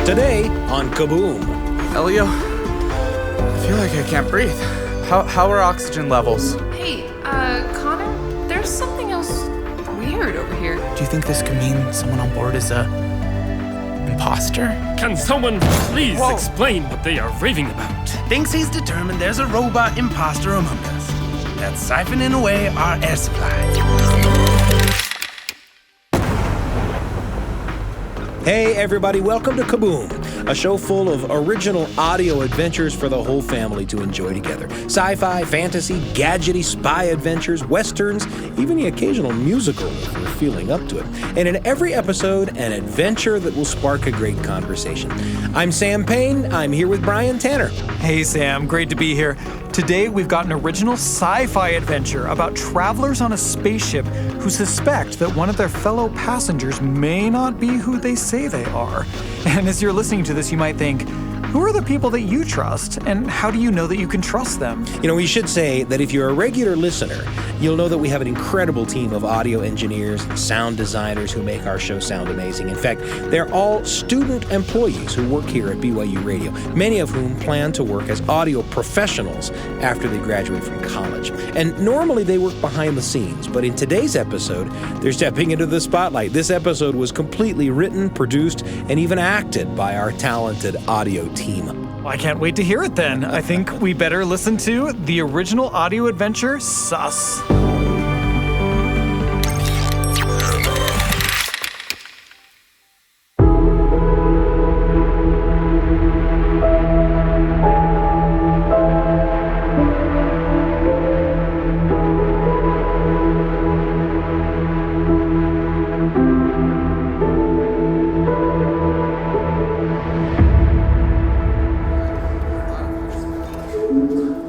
Today on Kaboom. Elio, I feel like I can't breathe. How are oxygen levels? Hey, Connor, there's something else weird over here. Do you think this could mean someone on board is a imposter? Can someone please explain what they are raving about? Thinks he's determined there's a robot imposter among us that's siphoning away our air supply. Hey everybody, welcome to Kaboom, a show full of original audio adventures for the whole family to enjoy together. Sci-fi, fantasy, gadgety spy adventures, westerns, even the occasional musical if we're feeling up to it. And in every episode, an adventure that will spark a great conversation. I'm Sam Payne, I'm here with Brian Tanner. Hey Sam, great to be here. Today we've got an original sci-fi adventure about travelers on a spaceship who suspect that one of their fellow passengers may not be who they say they are. And as you're listening to this, you might think, who are the people that you trust, and how do you know that you can trust them? You know, we should say that if you're a regular listener, you'll know that we have an incredible team of audio engineers and sound designers who make our show sound amazing. In fact, they're all student employees who work here at BYU Radio, many of whom plan to work as audio professionals after they graduate from college. And normally they work behind the scenes, but in today's episode, they're stepping into the spotlight. This episode was completely written, produced, and even acted by our talented audio team. Well, I can't wait to hear it then. I think we better listen to the original audio adventure, Sus.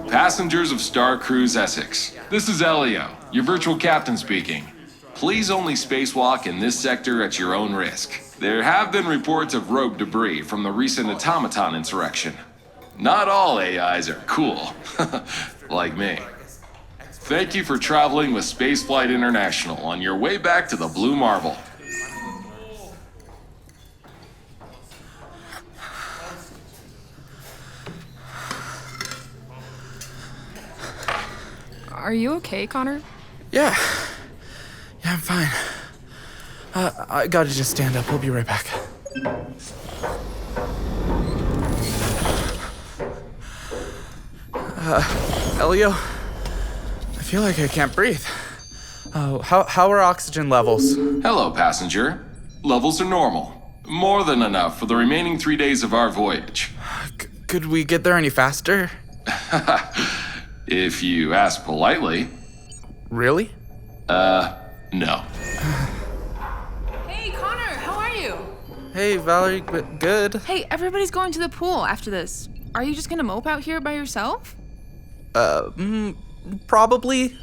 Passengers of Star Cruise Essex, this is Elio, your virtual captain speaking. Please only spacewalk in this sector at your own risk. There have been reports of rogue debris from the recent automaton insurrection. Not all AIs are cool, like me. Thank you for traveling with Spaceflight International on your way back to the Blue Marble. Are you okay, Connor? Yeah, I'm fine. I gotta just stand up. We'll be right back. Elio, I feel like I can't breathe. How are oxygen levels? Hello, passenger. Levels are normal. More than enough for the remaining 3 days of our voyage. Could we get there any faster? If you ask politely. Really? No. Hey, Connor, how are you? Hey, Valerie, good. Hey, everybody's going to the pool after this. Are you just gonna mope out here by yourself? Probably.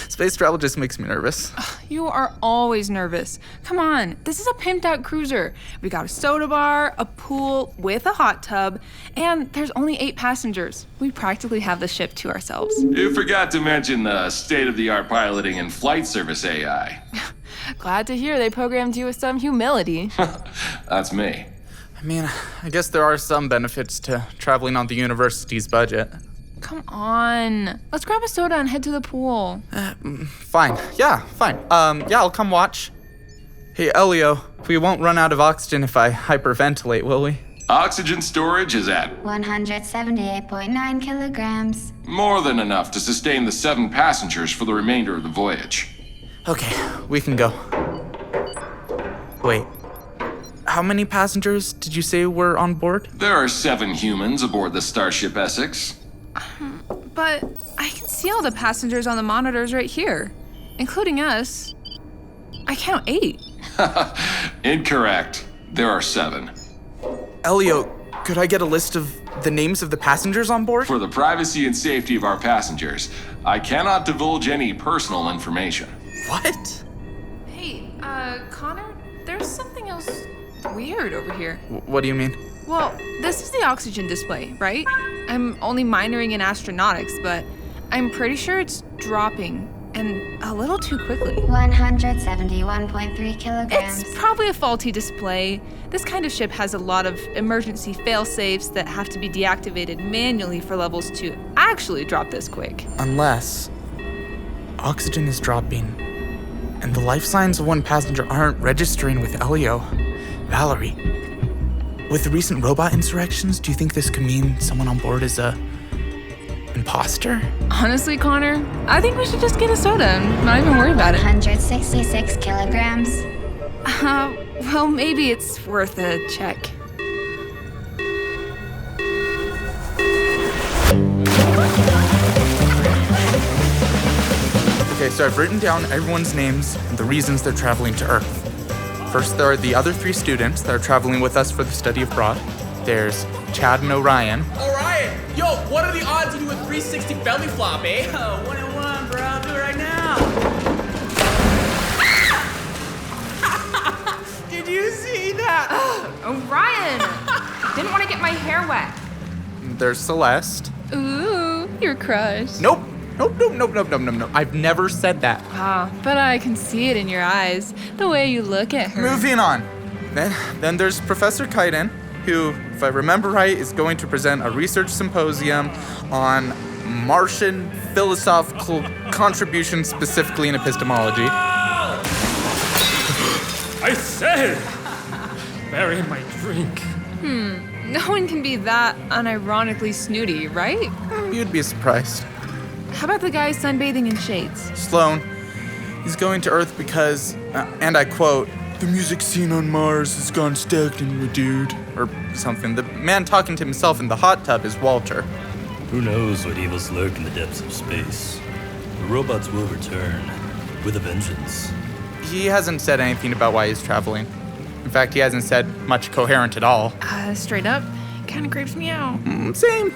Space travel just makes me nervous. You are always nervous. Come on, this is a pimped out cruiser. We got a soda bar, a pool with a hot tub, and there's only 8 passengers. We practically have the ship to ourselves. You forgot to mention the state-of-the-art piloting and flight service AI. Glad to hear they programmed you with some humility. That's me. I mean, I guess there are some benefits to traveling on the university's budget. Come on. Let's grab a soda and head to the pool. Fine. Yeah, fine. Yeah, I'll come watch. Hey, Elio, we won't run out of oxygen if I hyperventilate, will we? Oxygen storage is at 178.9 kilograms. more than enough to sustain the 7 passengers for the remainder of the voyage. Okay, we can go. Wait, how many passengers did you say were on board? There are 7 humans aboard the Starship Essex. But I can see all the passengers on the monitors right here, including us. I count 8. Incorrect. There are 7. Elio, could I get a list of the names of the passengers on board? For the privacy and safety of our passengers, I cannot divulge any personal information. What? Hey, Connor, there's something else weird over here. What do you mean? Well, this is the oxygen display, right? I'm only minoring in astronautics, but I'm pretty sure it's dropping and a little too quickly. 171.3 kilograms. It's probably a faulty display. This kind of ship has a lot of emergency fail-safes that have to be deactivated manually for levels to actually drop this quick. Unless oxygen is dropping and the life signs of one passenger aren't registering with Elio. Valerie, with the recent robot insurrections, do you think this could mean someone on board is a imposter? Honestly, Connor, I think we should just get a soda and not even worry about it. 166 kilograms. Well, maybe it's worth a check. Okay, so I've written down everyone's names and the reasons they're traveling to Earth. First, there are the other 3 students that are traveling with us for the study abroad. There's Chad and Orion. Orion! Yo, what are the odds you do a 360 belly flop, eh? 1 and 1, bro. I'll do it right now. Did you see that? Orion! Didn't want to get my hair wet. There's Celeste. Ooh, your crush. Nope. I've never said that. But I can see it in your eyes, the way you look at her. Moving on. Then there's Professor Kaiden, who, if I remember right, is going to present a research symposium on Martian philosophical contributions, specifically in epistemology. I said! Bury my drink. No one can be that unironically snooty, right? You'd be surprised. How about the guy sunbathing in shades? Sloan, he's going to Earth because, and I quote, "The music scene on Mars has gone stagnant, my dude," or something. The man talking to himself in the hot tub is Walter. Who knows what evils lurk in the depths of space? The robots will return with a vengeance. He hasn't said anything about why he's traveling. In fact, he hasn't said much coherent at all. Straight up, kind of creeps me out. Same.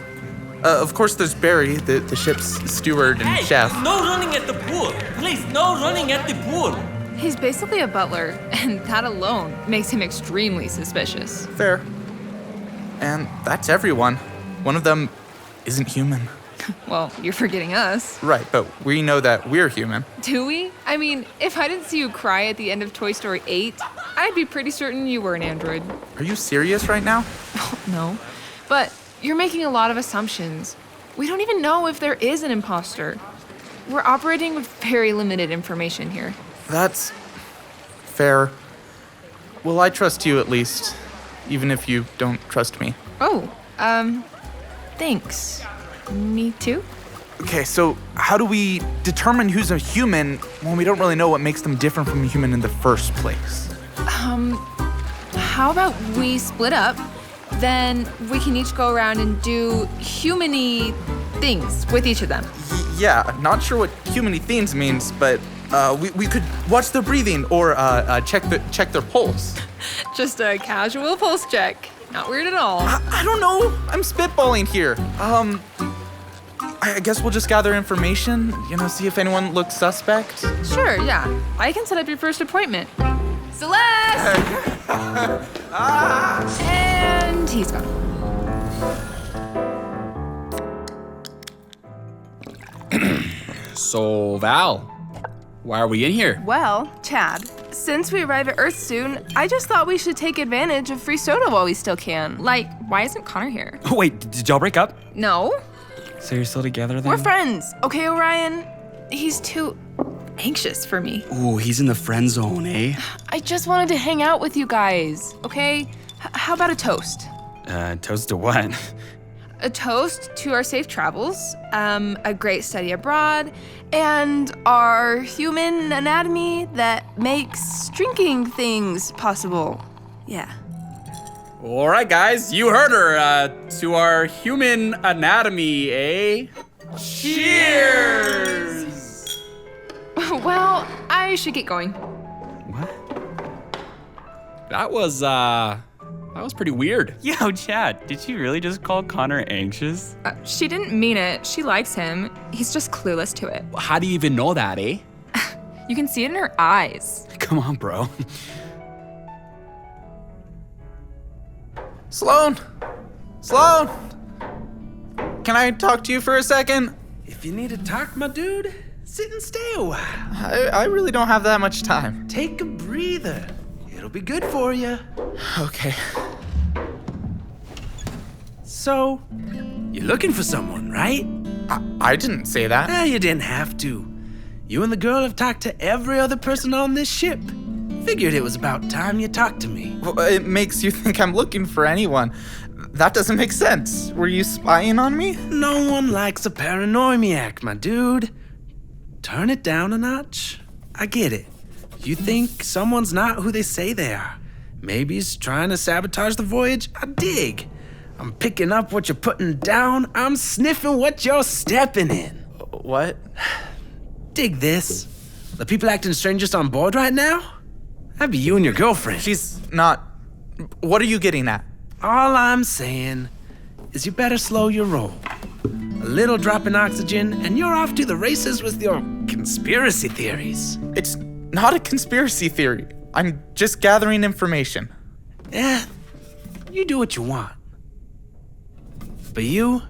Of course, there's Barry, the ship's steward and chef. No running at the pool. Please, no running at the pool. He's basically a butler, and that alone makes him extremely suspicious. Fair. And that's everyone. One of them isn't human. Well, you're forgetting us. Right, but we know that we're human. Do we? I mean, if I didn't see you cry at the end of Toy Story 8, I'd be pretty certain you were an android. Are you serious right now? No, but you're making a lot of assumptions. We don't even know if there is an imposter. We're operating with very limited information here. That's fair. Well, I trust you at least, even if you don't trust me. Oh, thanks. Me too? Okay, so how do we determine who's a human when we don't really know what makes them different from a human in the first place? How about we split up? Then we can each go around and do human-y things with each of them. Yeah, not sure what human-y things means, but we could watch their breathing or check their pulse. Just a casual pulse check. Not weird at all. I don't know. I'm spitballing here. I guess we'll just gather information, see if anyone looks suspect. Sure, yeah. I can set up your first appointment. Celeste! And he's gone. So, Val, why are we in here? Well, Chad, since we arrive at Earth soon, I just thought we should take advantage of free soda while we still can. Like, why isn't Connor here? Oh, wait, did y'all break up? No. So you're still together then? We're friends, okay, Orion? He's too anxious for me. Ooh, he's in the friend zone, eh? I just wanted to hang out with you guys, okay? How about a toast? Toast to what? A toast to our safe travels, a great study abroad, and our human anatomy that makes drinking things possible. Yeah. All right, guys, you heard her. To our human anatomy, eh? Cheers! Well, I should get going. What? That was pretty weird. Yo, Chad, did she really just call Connor anxious? She didn't mean it. She likes him. He's just clueless to it. How do you even know that, eh? You can see it in her eyes. Come on, bro. Sloan! Can I talk to you for a second? If you need to talk, my dude, Sit and stay a while. I really don't have that much time. Take a breather. It'll be good for you. Okay. So, you're looking for someone, right? I didn't say that. You didn't have to. You and the girl have talked to every other person on this ship. Figured it was about time you talked to me. Well, it makes you think I'm looking for anyone. That doesn't make sense. Were you spying on me? No one likes a paranoiac, my dude. Turn it down a notch. I get it. You think someone's not who they say they are. Maybe he's trying to sabotage the voyage. I dig. I'm picking up what you're putting down. I'm sniffing what you're stepping in. What? Dig this. The people acting strangest on board right now? That'd be you and your girlfriend. She's not... What are you getting at? All I'm saying is you better slow your roll. A little drop in oxygen, and you're off to the races with your conspiracy theories. It's not a conspiracy theory. I'm just gathering information. Yeah, you do what you want. But you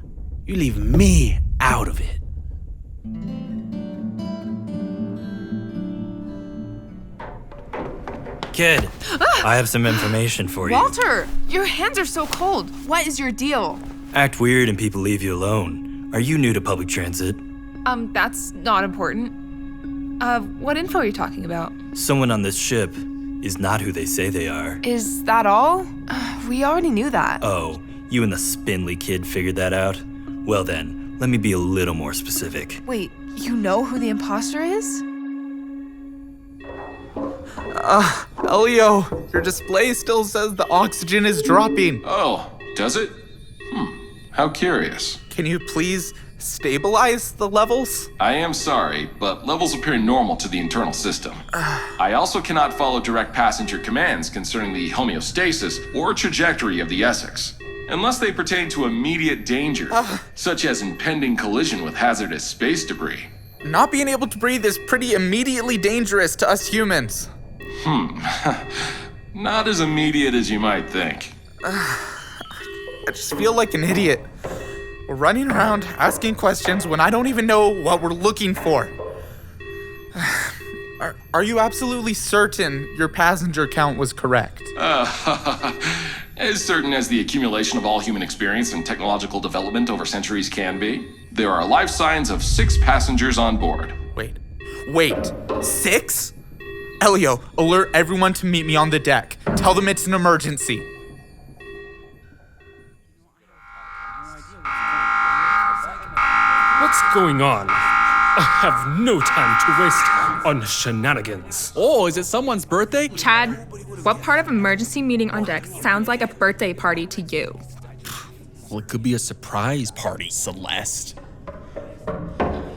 leave me out of it. Kid, I have some information for you. Walter, your hands are so cold. What is your deal? Act weird and people leave you alone. Are you new to public transit? That's not important. What info are you talking about? Someone on this ship is not who they say they are. Is that all? We already knew that. Oh, you and the spindly kid figured that out? Well then, let me be a little more specific. Wait, you know who the imposter is? Elio, your display still says the oxygen is dropping. Oh, does it? How curious. Can you please stabilize the levels? I am sorry, but levels appear normal to the internal system. I also cannot follow direct passenger commands concerning the homeostasis or trajectory of the Essex, unless they pertain to immediate danger, such as impending collision with hazardous space debris. Not being able to breathe is pretty immediately dangerous to us humans. Not as immediate as you might think. I just feel like an idiot. We're running around asking questions when I don't even know what we're looking for. Are you absolutely certain your passenger count was correct? As certain as the accumulation of all human experience and technological development over centuries can be. There are life signs of 6 passengers on board. Wait, 6? Elio, alert everyone to meet me on the deck. Tell them it's an emergency. What's going on? I have no time to waste on shenanigans. Oh, is it someone's birthday? Chad, what part of emergency meeting on deck sounds like a birthday party to you? Well, it could be a surprise party, Celeste.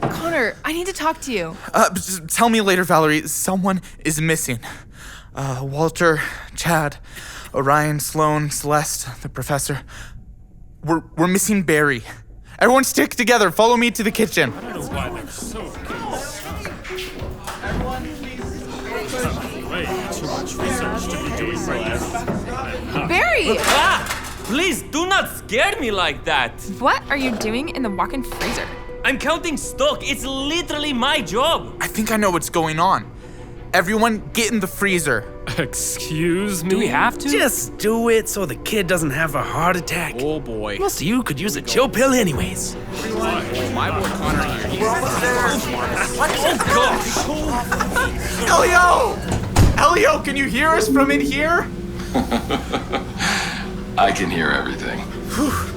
Connor, I need to talk to you. Just tell me later, Valerie. Someone is missing. Walter, Chad, Orion, Sloan, Celeste, the professor. We're missing Barry. Everyone stick together. Follow me to the kitchen. I don't know why they're so way too much research to be doing right now. Barry! Please do not scare me like that. What are you doing in the walk-in freezer? I'm counting stock. It's literally my job. I think I know what's going on. Everyone get in the freezer. Excuse me? Do we have to? Just do it so the kid doesn't have a heart attack. Oh boy. Most of you could use a chill pill anyways. My boy Connor here. Elio, can you hear us from in here? I can hear everything.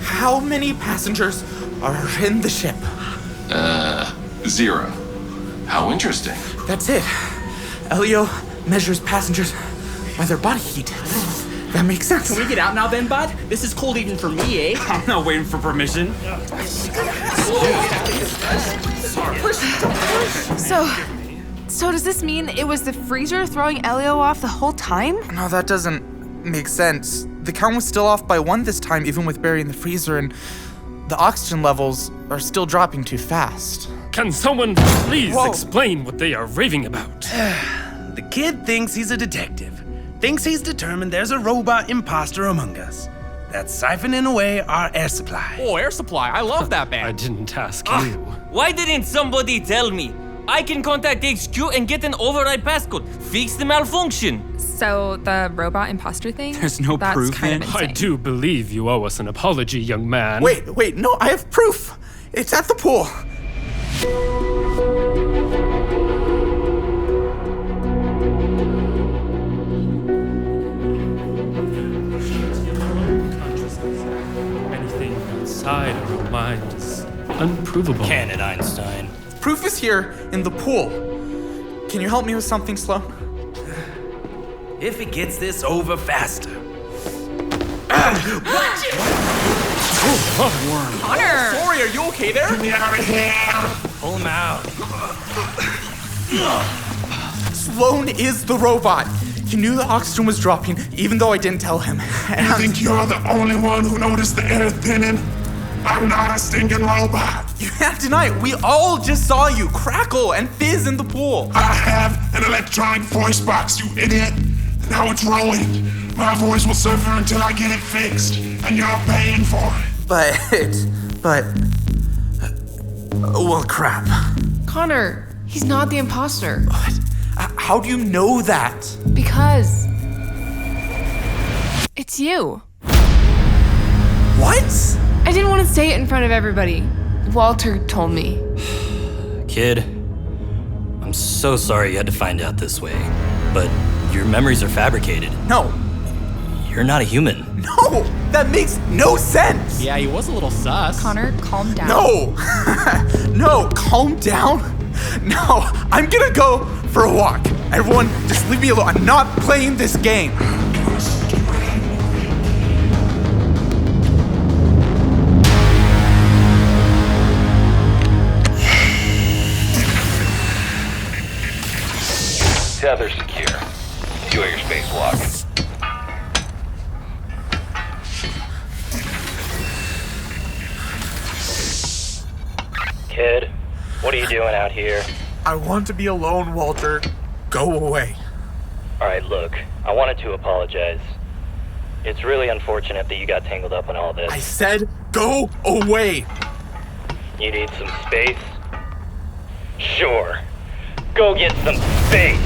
How many passengers are in the ship? 0. How interesting. That's it. Elio measures passengers by their body heat. That makes sense. Can we get out now then, bud? This is cold even for me, eh? I'm not waiting for permission. So does this mean it was the freezer throwing Elio off the whole time? No, that doesn't make sense. The count was still off by 1 this time, even with Barry in the freezer, and the oxygen levels are still dropping too fast. Can someone please explain what they are raving about? The kid thinks he's a detective. Thinks he's determined there's a robot imposter among us. That's siphoning away our air supply. Oh, air supply. I love that band. I didn't ask you. Why didn't somebody tell me? I can contact HQ and get an override passcode. Fix the malfunction. So the robot imposter thing? There's no That's proof kind of I insane. do believe you owe us an apology, young man. Wait, no, I have proof. It's at the pool. Anything outside of your mind is unprovable. Can it, Einstein? Proof is here in the pool. Can you help me with something, Sloan? If it gets this over faster. Connor! Sorry, are you okay there? Get me out of here! Pull him out. Sloan is the robot. He knew the oxygen was dropping, even though I didn't tell him. You think you're the only one who noticed the air thinning? I'm not a stinking robot. You can't deny it. We all just saw you crackle and fizz in the pool. I have an electronic voice box, you idiot. Now it's rolling. My voice will suffer until I get it fixed, and you're paying for it. Well, crap. Connor, he's not the imposter. What? How do you know that? Because it's you. What? I didn't want to say it in front of everybody. Walter told me. Kid, I'm so sorry you had to find out this way, but your memories are fabricated. No. You're not a human. No, that makes no sense. Yeah, he was a little sus. Connor, calm down. No. No, calm down. No, I'm gonna go for a walk. Everyone, just leave me alone. I'm not playing this game. Tether secure. Enjoy your spacewalk. Kid, what are you doing out here? I want to be alone, Walter. Go away. All right, look, I wanted to apologize. It's really unfortunate that you got tangled up in all this. I said go away. You need some space? Sure. Go get some space.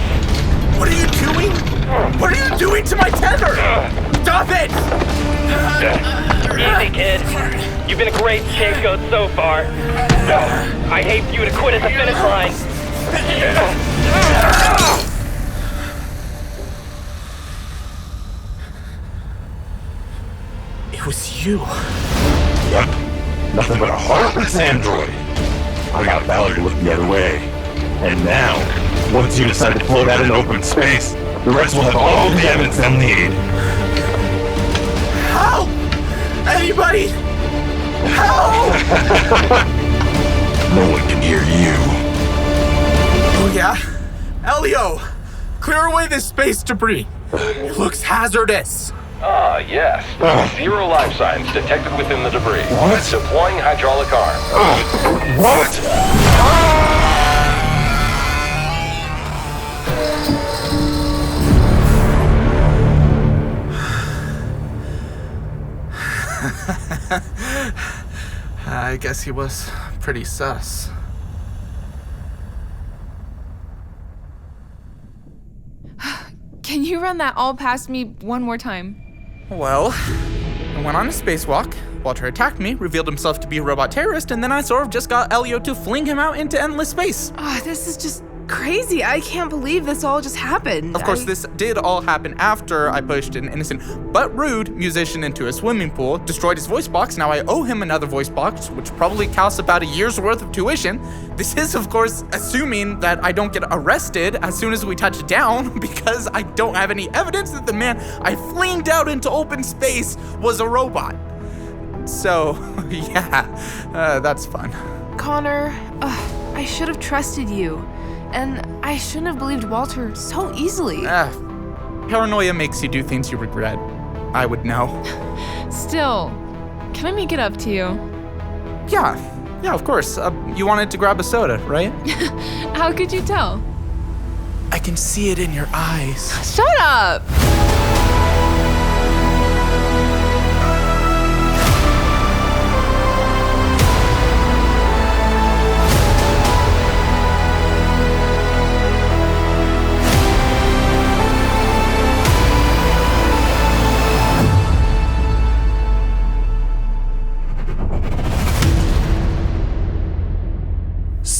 What are you doing? What are you doing to my tether? Stop it! Easy, kid. You've been a great scapegoat so far. I hate for you to quit at the finish line. It was you. Yep. Nothing but a heartless android. I got Valerie to look the other way. And now, once you decide to float out in open space, the rest will have all the evidence they'll need. Help! Anybody! Help! No one can hear you. Oh yeah? Elio! Clear away this space debris. It looks hazardous. Ah, yes. 0 life signs detected within the debris. What? Deploying hydraulic arm. What? I guess he was pretty sus. Can you run that all past me one more time? Well, I went on a spacewalk. Walter attacked me, revealed himself to be a robot terrorist, and then I sort of just got Elio to fling him out into endless space. Oh, this is just crazy. I can't believe this all just happened. Of course, this did all happen after I pushed an innocent but rude musician into a swimming pool, destroyed his voice box. Now I owe him another voice box, which probably costs about a year's worth of tuition. This is, of course, assuming that I don't get arrested as soon as we touch down, because I don't have any evidence that the man I flinged out into open space was a robot. So, yeah, that's fun. Connor, I should have trusted you. And I shouldn't have believed Walter so easily. Paranoia makes you do things you regret. I would know. Still, can I make it up to you? Yeah, of course. You wanted to grab a soda, right? How could you tell? I can see it in your eyes. Shut up!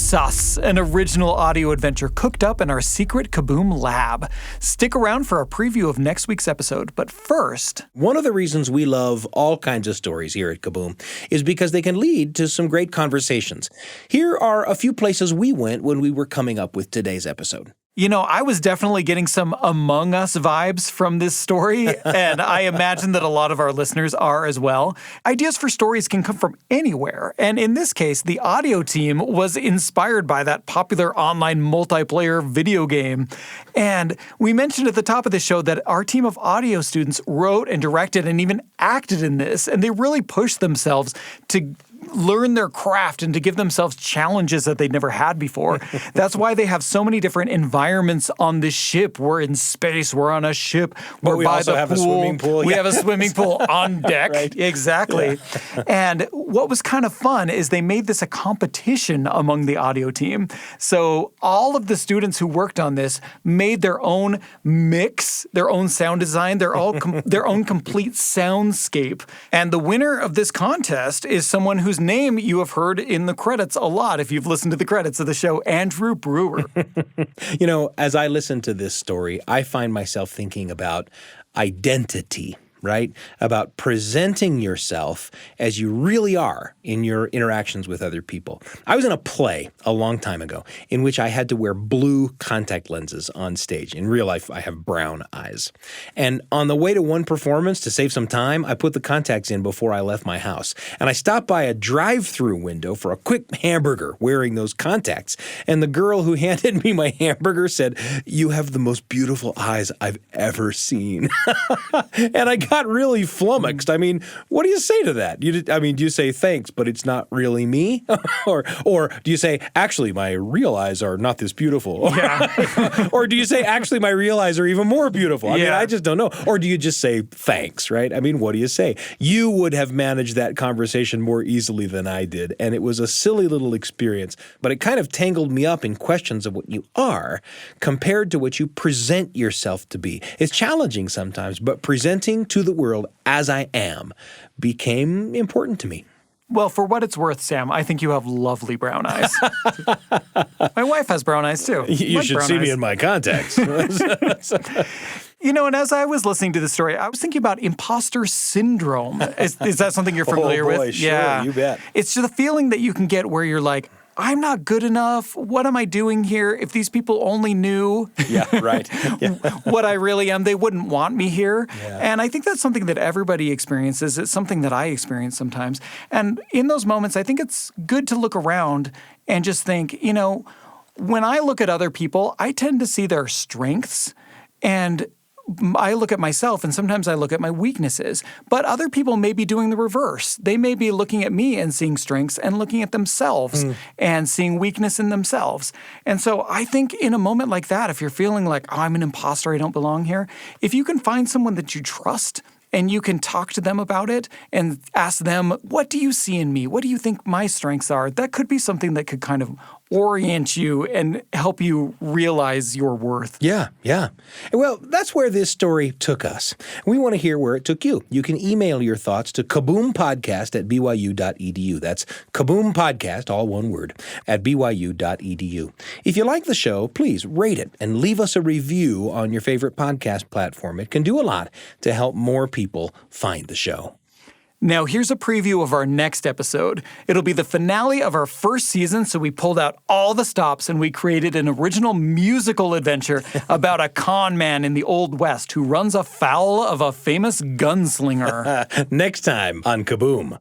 Sus, an original audio adventure cooked up in our secret Kaboom lab. Stick around for a preview of next week's episode, but first... One of the reasons we love all kinds of stories here at Kaboom is because they can lead to some great conversations. Here are a few places we went when we were coming up with today's episode. You know, I was definitely getting some Among Us vibes from this story, and I imagine that a lot of our listeners are as well. Ideas for stories can come from anywhere, and in this case, the audio team was inspired by that popular online multiplayer video game. And we mentioned at the top of the show that our team of audio students wrote and directed and even acted in this, and they really pushed themselves to learn their craft and to give themselves challenges that they'd never had before. That's why they have so many different environments on this ship. We're in space, we're on a ship, we're we by also the have pool. a swimming pool. We Yeah. have a swimming pool on deck. Right. Exactly. Yeah. And what was kind of fun is they made this a competition among the audio team. So all of the students who worked on this made their own mix, their own sound design, their own complete soundscape. And the winner of this contest is someone whose name you have heard in the credits a lot if you've listened to the credits of the show, Andrew Brewer. You know, as I listen to this story, I find myself thinking about identity, right? About presenting yourself as you really are in your interactions with other people. I was in a play a long time ago in which I had to wear blue contact lenses on stage. In real life, I have brown eyes. And on the way to one performance, to save some time, I put the contacts in before I left my house. And I stopped by a drive-through window for a quick hamburger wearing those contacts. And the girl who handed me my hamburger said, "You have the most beautiful eyes I've ever seen." And I got really flummoxed. I mean, what do you say to that? Do you say thanks, but it's not really me? or do you say, actually, my real eyes are not this beautiful? Yeah. Or do you say, actually, my real eyes are even more beautiful? I mean, Yeah. I just don't know. Or do you just say thanks, right? I mean, what do you say? You would have managed that conversation more easily than I did, and it was a silly little experience, but it kind of tangled me up in questions of what you are compared to what you present yourself to be. It's challenging sometimes, but presenting to the world as I am became important to me. Well, for what it's worth, Sam, I think you have lovely brown eyes. My wife has brown eyes, too. You should see me in my contacts. You know, and as I was listening to the story, I was thinking about imposter syndrome. Is that something you're familiar boy, with? Sure, Yeah. you bet. It's just a feeling that you can get where you're like, I'm not good enough. What am I doing here? If these people only knew what I really am, they wouldn't want me here. Yeah. And I think that's something that everybody experiences. It's something that I experience sometimes. And in those moments, I think it's good to look around and just think, you know, when I look at other people, I tend to see their strengths, and I look at myself and sometimes I look at my weaknesses, but other people may be doing the reverse. They may be looking at me and seeing strengths and looking at themselves and seeing weakness in themselves. And so I think in a moment like that, if you're feeling like, oh, I'm an imposter, I don't belong here, if you can find someone that you trust and you can talk to them about it and ask them, what do you see in me? What do you think my strengths are? That could be something that could kind of orient you and help you realize your worth. Yeah. Well, that's where this story took us. We want to hear where it took you. You can email your thoughts to kaboompodcast@byu.edu. That's kaboompodcast, all one word, at byu.edu. If you like the show, please rate it and leave us a review on your favorite podcast platform. It can do a lot to help more people find the show. Now, here's a preview of our next episode. It'll be the finale of our first season, so we pulled out all the stops and we created an original musical adventure about a con man in the Old West who runs afoul of a famous gunslinger. Next time on Kaboom.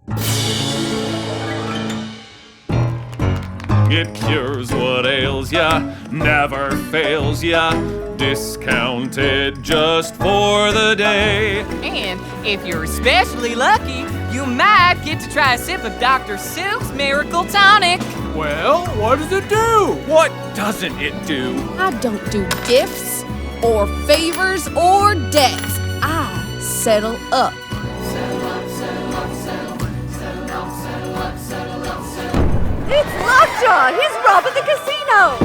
It cures what ails ya, never fails ya, discounted just for the day. And if you're especially lucky, you might get to try a sip of Dr. Silk's Miracle Tonic. Well, what does it do? What doesn't it do? I don't do gifts or favors or debts. I settle up. It's Lockjaw! He's robbing the casino!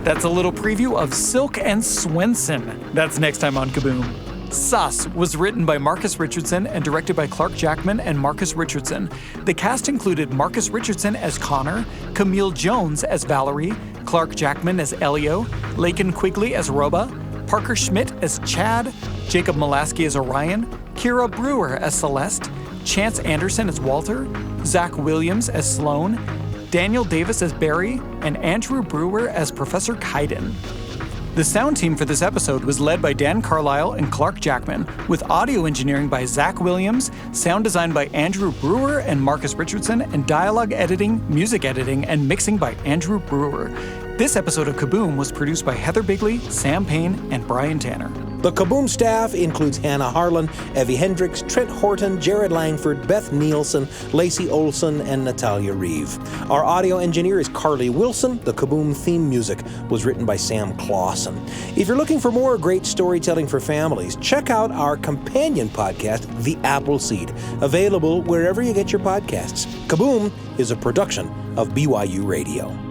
That's a little preview of Silk and Swenson. That's next time on Kaboom. Sus was written by Marcus Richardson and directed by Clarke Jackman and Marcus Richardson. The cast included Marcus Richardson as Connor, Camille Jones as Valerie, Clarke Jackman as Elio, Laken Quigley as Roba, Parker Schmidt as Chad, Jacob Malasky as Orion, Kyra Brewer as Celeste, Chance Anderson as Walter, Zach Williams as Sloan, Daniel Davis as Barry, and Andrew Brewer as Professor Kaiden. The sound team for this episode was led by Dan Carlisle and Clarke Jackman, with audio engineering by Zach Williams, sound design by Andrew Brewer and Marcus Richardson, and dialogue editing, music editing, and mixing by Andrew Brewer. This episode of Kaboom was produced by Heather Bigley, Sam Payne, and Brian Tanner. The Kaboom staff includes Hannah Harlan, Evie Hendricks, Trent Horton, Jared Langford, Beth Nielsen, Lacey Olson, and Natalia Reeve. Our audio engineer is Carly Wilson. The Kaboom theme music was written by Sam Clausen. If you're looking for more great storytelling for families, check out our companion podcast, The Appleseed, available wherever you get your podcasts. Kaboom is a production of BYU Radio.